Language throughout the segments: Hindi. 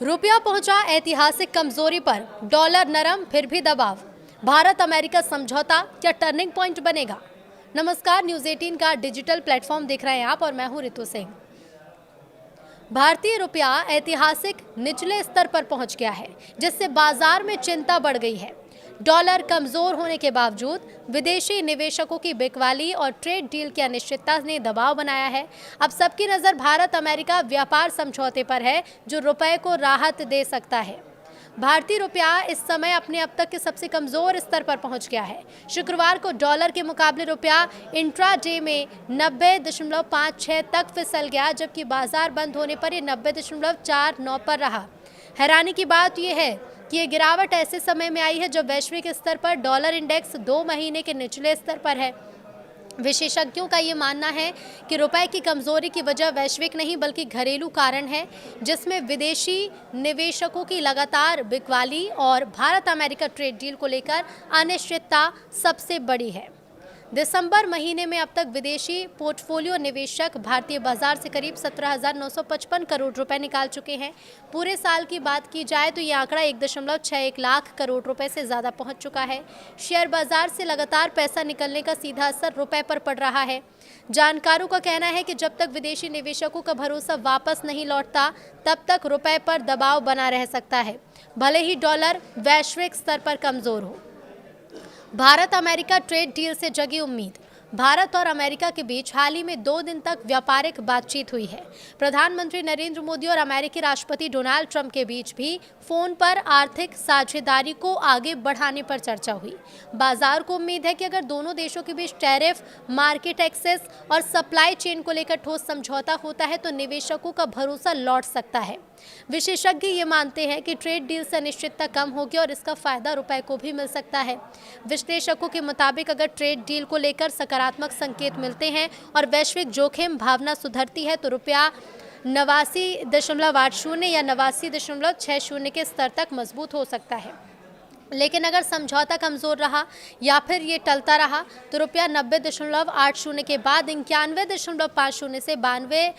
रुपया पहुंचा ऐतिहासिक कमजोरी पर, डॉलर नरम फिर भी दबाव। भारत अमेरिका समझौता क्या टर्निंग पॉइंट बनेगा? नमस्कार, न्यूज़ 18 का डिजिटल प्लेटफॉर्म देख रहे हैं आप और मैं हूं रितु सिंह। भारतीय रुपया ऐतिहासिक निचले स्तर पर पहुंच गया है, जिससे बाजार में चिंता बढ़ गई है। डॉलर कमजोर होने के बावजूद विदेशी निवेशकों की बिकवाली और ट्रेड डील की अनिश्चितता ने दबाव बनाया है। अब सबकी नज़र भारत अमेरिका व्यापार समझौते पर है, जो रुपए को राहत दे सकता है। भारतीय रुपया इस समय अपने अब तक के सबसे कमजोर स्तर पर पहुंच गया है। शुक्रवार को डॉलर के मुकाबले रुपया इंट्राडे में 90.56 तक फिसल गया, जबकि बाजार बंद होने पर यह 90.49 पर रहा। हैरानी की बात यह है कि ये गिरावट ऐसे समय में आई है जब वैश्विक स्तर पर डॉलर इंडेक्स 2 महीने के निचले स्तर पर है। विशेषज्ञों का ये मानना है कि रुपए की कमजोरी की वजह वैश्विक नहीं बल्कि घरेलू कारण है, जिसमें विदेशी निवेशकों की लगातार बिकवाली और भारत अमेरिका ट्रेड डील को लेकर अनिश्चितता सबसे बड़ी है। दिसंबर महीने में अब तक विदेशी पोर्टफोलियो निवेशक भारतीय बाजार से करीब 17,955 करोड़ रुपए निकाल चुके हैं। पूरे साल की बात की जाए तो ये आंकड़ा 1.61 लाख करोड़ रुपए से ज़्यादा पहुंच चुका है। शेयर बाजार से लगातार पैसा निकलने का सीधा असर रुपए पर पड़ रहा है। जानकारों का कहना है कि जब तक विदेशी निवेशकों का भरोसा वापस नहीं लौटता, तब तक रुपए पर दबाव बना रह सकता है, भले ही डॉलर वैश्विक स्तर पर कमज़ोर हो। भारत अमेरिका ट्रेड डील से जगी उम्मीद। भारत और अमेरिका के बीच हाल ही में 2 दिन तक व्यापारिक बातचीत हुई है। प्रधानमंत्री नरेंद्र मोदी और अमेरिकी राष्ट्रपति डोनाल्ड ट्रंप के बीच भी फोन पर आर्थिक साझेदारी को आगे बढ़ाने पर चर्चा हुई। बाजार को उम्मीद है कि अगर दोनों देशों के बीच टैरिफ, मार्केट एक्सेस और सप्लाई चेन को लेकर ठोस समझौता होता है तो निवेशकों का भरोसा लौट सकता है। विशेषज्ञ ये मानते हैं कि ट्रेड डील से अनिश्चितता कम होगी और इसका फायदा रुपए को भी मिल सकता है। विश्लेषकों के मुताबिक अगर ट्रेड डील को लेकर सकारात्मक संकेत मिलते हैं और वैश्विक जोखिम भावना सुधरती है तो रुपया 89.80 या 89.60 के स्तर तक मजबूत हो सकता है। लेकिन अगर समझौता कमज़ोर रहा या फिर ये टलता रहा तो रुपया 90.80 के बाद 91.50 से 92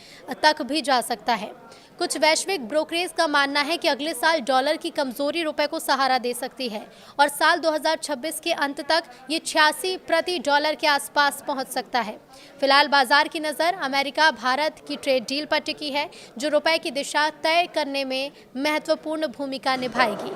तक भी जा सकता है। कुछ वैश्विक ब्रोकरेज का मानना है कि अगले साल डॉलर की कमजोरी रुपए को सहारा दे सकती है और साल 2026 के अंत तक ये 86 प्रति डॉलर के आसपास पहुंच सकता है। फिलहाल बाजार की नज़र अमेरिका भारत की ट्रेड डील पर टिकी है, जो रुपए की दिशा तय करने में महत्वपूर्ण भूमिका निभाएगी।